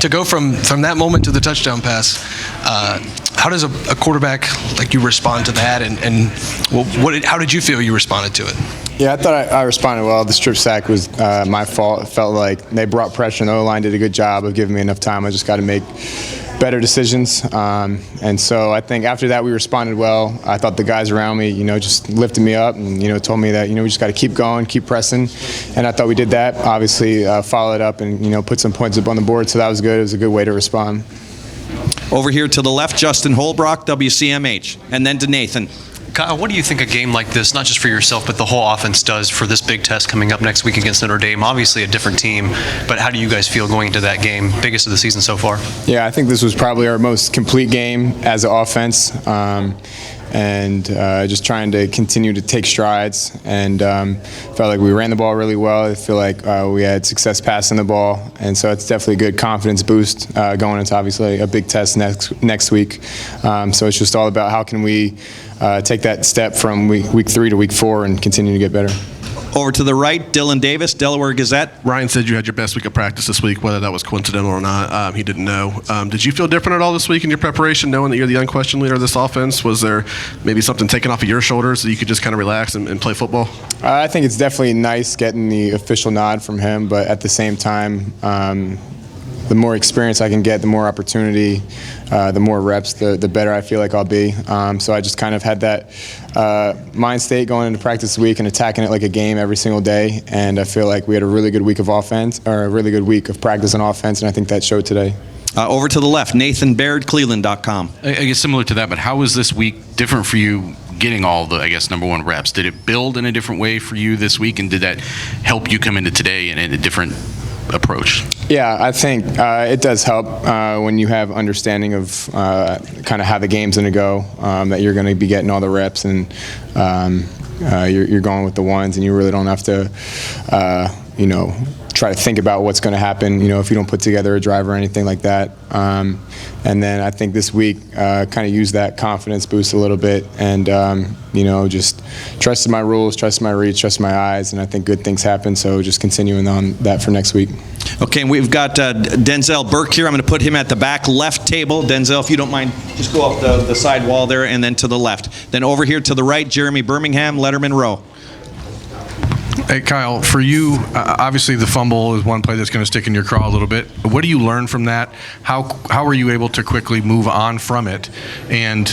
To go from that moment to the touchdown pass, how does a quarterback like you respond to that, and how did you feel you responded to it? Yeah, I thought I responded well. The strip sack was my fault. It felt like they brought pressure, and the O-line did a good job of giving me enough time. I just got to make better decisions. And so I think after that we responded well. I thought the guys around me, just lifted me up and, told me that, we just got to keep going, keep pressing. And I thought we did that. Obviously followed up and, put some points up on the board. So that was good. It was a good way to respond. Over here to the left, Justin Holbrook, WCMH. And then to Nathan. Kyle, what do you think a game like this, not just for yourself, but the whole offense does for this big test coming up next week against Notre Dame? Obviously a different team, but how do you guys feel going into that game, biggest of the season so far? Yeah, I think this was probably our most complete game as an offense. And just trying to continue to take strides, and felt like we ran the ball really well. I feel like we had success passing the ball, and so it's definitely a good confidence boost going into obviously a big test next week. So it's just all about how can we take that step from week 3 to week 4 and continue to get better. Over to the right, Dylan Davis, Delaware Gazette. Ryan said you had your best week of practice this week, whether that was coincidental or not. He didn't know. Did you feel different at all this week in your preparation, knowing that you're the unquestioned leader of this offense? Was there maybe something taken off of your shoulders so you could just kind of relax and play football? I think it's definitely nice getting the official nod from him, but at the same time, the more experience I can get, the more opportunity, the more reps, the better I feel like I'll be. So I just kind of had that mind state going into practice week and attacking it like a game every single day. And I feel like we had a really good week of offense, or a really good week of practice on offense, and I think that showed today. Over to the left, Nathan Baird, Cleveland.com. I guess similar to that, but how was this week different for you getting all the, number one reps? Did it build in a different way for you this week, and did that help you come into today in a different approach? Yeah, I think it does help when you have understanding of kind of how the game's going to go, that you're going to be getting all the reps, and you're going with the ones, and you really don't have to, try to think about what's going to happen, if you don't put together a drive or anything like that. And then I think this week kind of used that confidence boost a little bit, and just trusted my rules, trusted my reads, trusted my eyes, and I think good things happen. So just continuing on that for next week. Okay, we've got Denzel Burke here. I'm going to put him at the back left table. Denzel, if you don't mind, just go up the side wall there and then to the left. Then over here to the right, Jeremy Birmingham, Letterman Row. Hey, Kyle, for you, obviously the fumble is one play that's going to stick in your craw a little bit. What do you learn from that? How are you able to quickly move on from it? And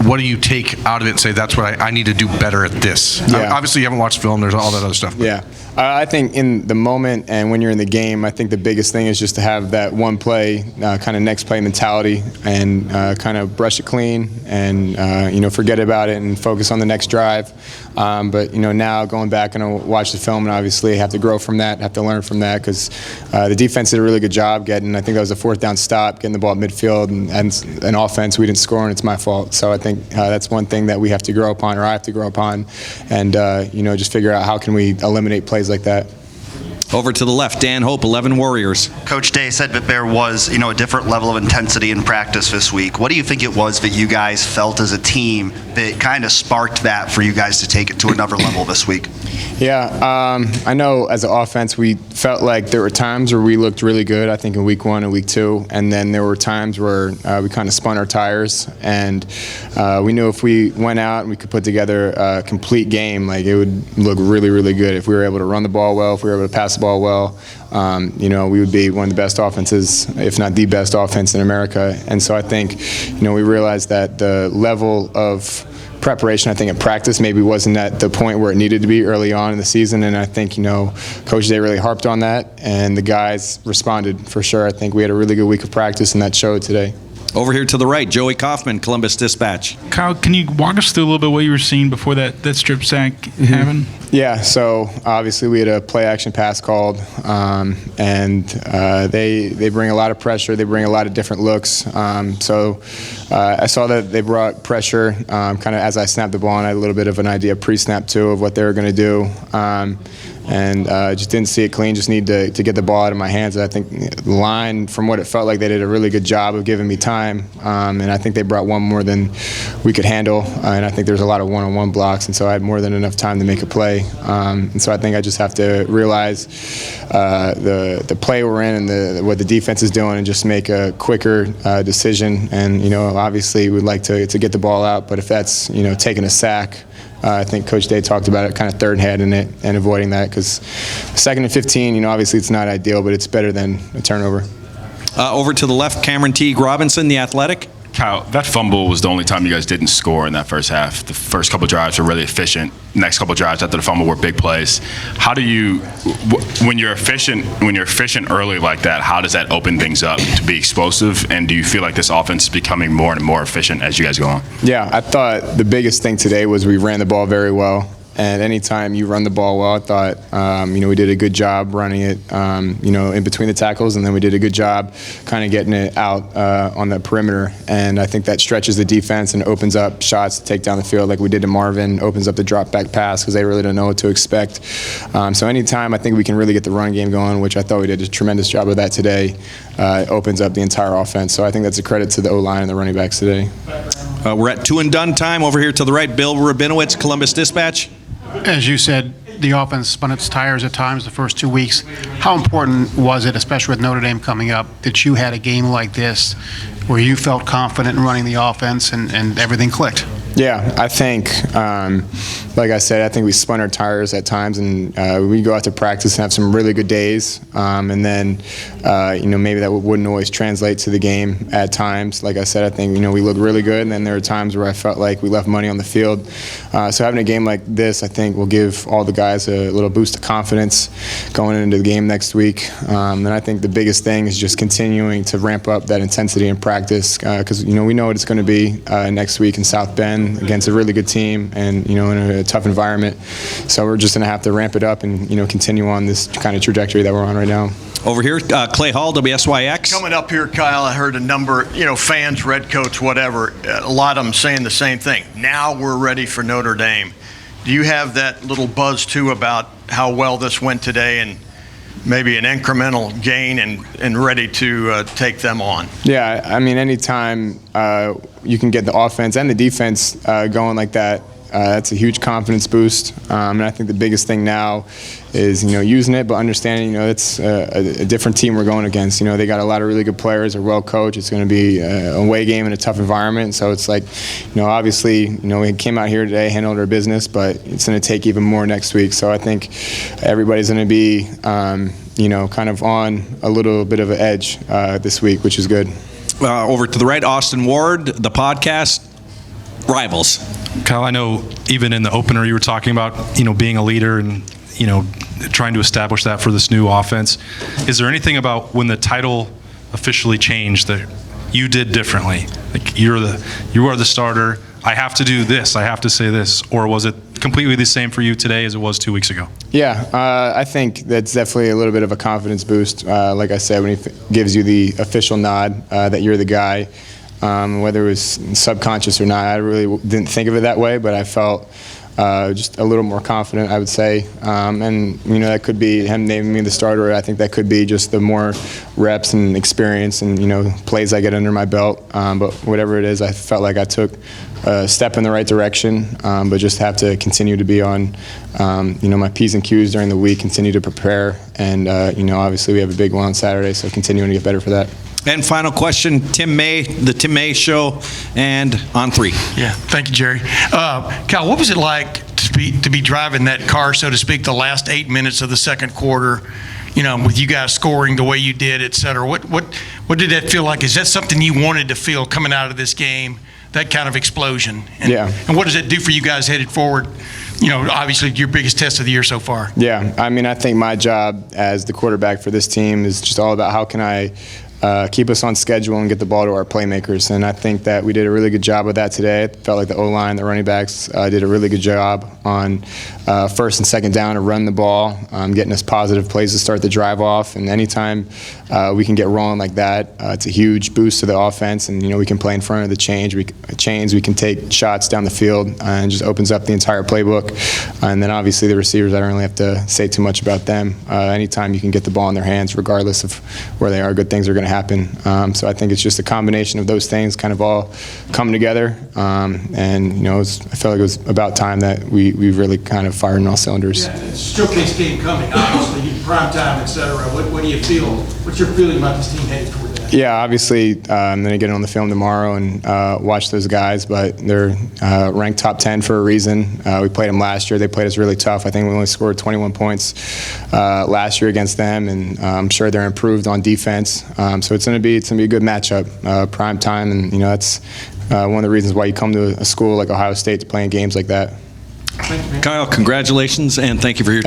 what do you take out of it and say, that's what I need to do better at this? Yeah. Obviously, you haven't watched film. There's all that other stuff. Yeah. I think in the moment and when you're in the game, I think the biggest thing is just to have that one play, kind of next play mentality, and kind of brush it clean and, forget about it and focus on the next drive. But, now going back and watch the film, and obviously have to grow from that, have to learn from that, because the defense did a really good job getting, I think that was a 4th down stop, getting the ball at midfield, and an offense we didn't score, and it's my fault. So I think that's one thing that we have to grow upon, or I have to grow upon, and, just figure out how can we eliminate plays like that. Over to the left, Dan Hope, 11 Warriors. Coach Day said that there was, a different level of intensity in practice this week. What do you think it was that you guys felt as a team that kind of sparked that for you guys to take it to another level this week? Yeah, I know as an offense we felt like there were times where we looked really good, I think in week 1 and week 2, and then there were times where we kind of spun our tires, and we knew if we went out and we could put together a complete game, like it would look really, really good. If we were able to run the ball well, if we were able to pass the ball well, we would be one of the best offenses, if not the best offense in America. And so I think, we realized that the level of preparation, I think, in practice maybe wasn't at the point where it needed to be early on in the season, and I think, Coach Day really harped on that, and the guys responded for sure. I think we had a really good week of practice, and that showed today. Over here to the right, Joey Kaufman, Columbus Dispatch. Kyle, can you walk us through a little bit what you were seeing before that strip sack happened? Yeah, so obviously we had a play-action pass called, and they bring a lot of pressure. They bring a lot of different looks. So I saw that they brought pressure kind of as I snapped the ball, and I had a little bit of an idea pre-snap too of what they were going to do. and just didn't see it clean. Just need to get the ball out of my hands. I think the line, from what it felt like, they did a really good job of giving me time, and I think they brought one more than we could handle, and I think there's a lot of one-on-one blocks, and so I had more than enough time to make a play. And so I think I just have to realize the play we're in and what the defense is doing, and just make a quicker decision. And obviously we'd like to get the ball out, but if that's taking a sack, I think Coach Day talked about it, kind of third heading it and avoiding that, because 2nd and 15, obviously it's not ideal, but it's better than a turnover. Over to the left, Cameron Teague Robinson, The Athletic. Kyle, that fumble was the only time you guys didn't score in that first half. The first couple drives were really efficient. Next couple drives after the fumble were big plays. How do you, when you're efficient early like that, how does that open things up to be explosive? And do you feel like this offense is becoming more and more efficient as you guys go on? Yeah, I thought the biggest thing today was we ran the ball very well. And anytime you run the ball well, I thought, we did a good job running it, in between the tackles, and then we did a good job kind of getting it out on the perimeter. And I think that stretches the defense and opens up shots to take down the field like we did to Marvin, opens up the drop back pass because they really don't know what to expect. So anytime I think we can really get the run game going, which I thought we did a tremendous job of that today, it opens up the entire offense. So I think that's a credit to the O-line and the running backs today. We're at 2 and done time. Over here to the right, Bill Rabinowitz, Columbus Dispatch. As you said, the offense spun its tires at times the first 2 weeks. How important was it, especially with Notre Dame coming up, that you had a game like this where you felt confident in running the offense and everything clicked? Yeah, I think, like I said, I think we spun our tires at times, and we go out to practice and have some really good days, and then, maybe that wouldn't always translate to the game at times. Like I said, I think, we look really good, and then there are times where I felt like we left money on the field. So having a game like this, I think, will give all the guys a little boost of confidence going into the game next week. And I think the biggest thing is just continuing to ramp up that intensity in practice, because, we know what it's going to be next week in South Bend against a really good team and, in a tough environment. So we're just going to have to ramp it up and, continue on this kind of trajectory that we're on right now. Over here, Clay Hall, WSYX. Coming up here, Kyle, I heard a number, fans, redcoats, whatever, a lot of them saying the same thing. Now we're ready for Notre Dame. Do you have that little buzz, too, about how well this went today and maybe an incremental gain and ready to take them on? Yeah, I mean, anytime you can get the offense and the defense going like that, that's a huge confidence boost. And I think the biggest thing now is, using it, but understanding, it's a different team we're going against. They got a lot of really good players, they're well coached. It's going to be a away game in a tough environment. So it's like, obviously, we came out here today, handled our business, but it's going to take even more next week. So I think everybody's going to be, kind of on a little bit of an edge this week, which is good. Over to the right, Austin Ward, the podcast, Rivals. Kyle, I know even in the opener you were talking about, being a leader and, trying to establish that for this new offense. Is there anything about when the title officially changed that you did differently? Like you are the starter. I have to do this. I have to say this. Or was it completely the same for you today as it was 2 weeks ago? Yeah, I think that's definitely a little bit of a confidence boost. Like I said, when he gives you the official nod that you're the guy, whether it was subconscious or not, I really didn't think of it that way, but I felt just a little more confident, I would say. And, that could be him naming me the starter. I think that could be just the more reps and experience and, plays I get under my belt. But whatever it is, I felt like I took a step in the right direction, but just have to continue to be on, my P's and Q's during the week, continue to prepare. And, obviously we have a big one on Saturday, so continuing to get better for that. And final question, Tim May, the Tim May Show, and On 3. Yeah, thank you, Jerry. Kyle, what was it like to be driving that car, so to speak, the last 8 minutes of the second quarter, with you guys scoring the way you did, et cetera? What did that feel like? Is that something you wanted to feel coming out of this game, that kind of explosion? And what does it do for you guys headed forward? Obviously your biggest test of the year so far. Yeah, I mean, I think my job as the quarterback for this team is just all about how can I keep us on schedule and get the ball to our playmakers. And I think that we did a really good job of that today. It felt like the O-line, the running backs did a really good job on first and second down to run the ball, getting us positive plays to start the drive off. And anytime we can get rolling like that, it's a huge boost to the offense. And, we can play in front of the chains. We can take shots down the field and just opens up the entire playbook. And then obviously the receivers, I don't really have to say too much about them. Anytime you can get the ball in their hands, regardless of where they are, good things are going to happen. So I think it's just a combination of those things kind of all come together. And, I felt like it was about time that we really kind of fired on all cylinders. Yeah, it's a showcase game coming, obviously, prime time, et cetera. What do you feel? What's your feeling about this team headed toward that? Yeah, obviously, I'm going to get on the film tomorrow and watch those guys, but they're ranked top 10 for a reason. We played them last year. They played us really tough. I think we only scored 21 points last year against them, and I'm sure they're improved on defense. So it's going to be a good matchup, prime time, and that's one of the reasons why you come to a school like Ohio State to play in games like that. Kyle, congratulations, and thank you for your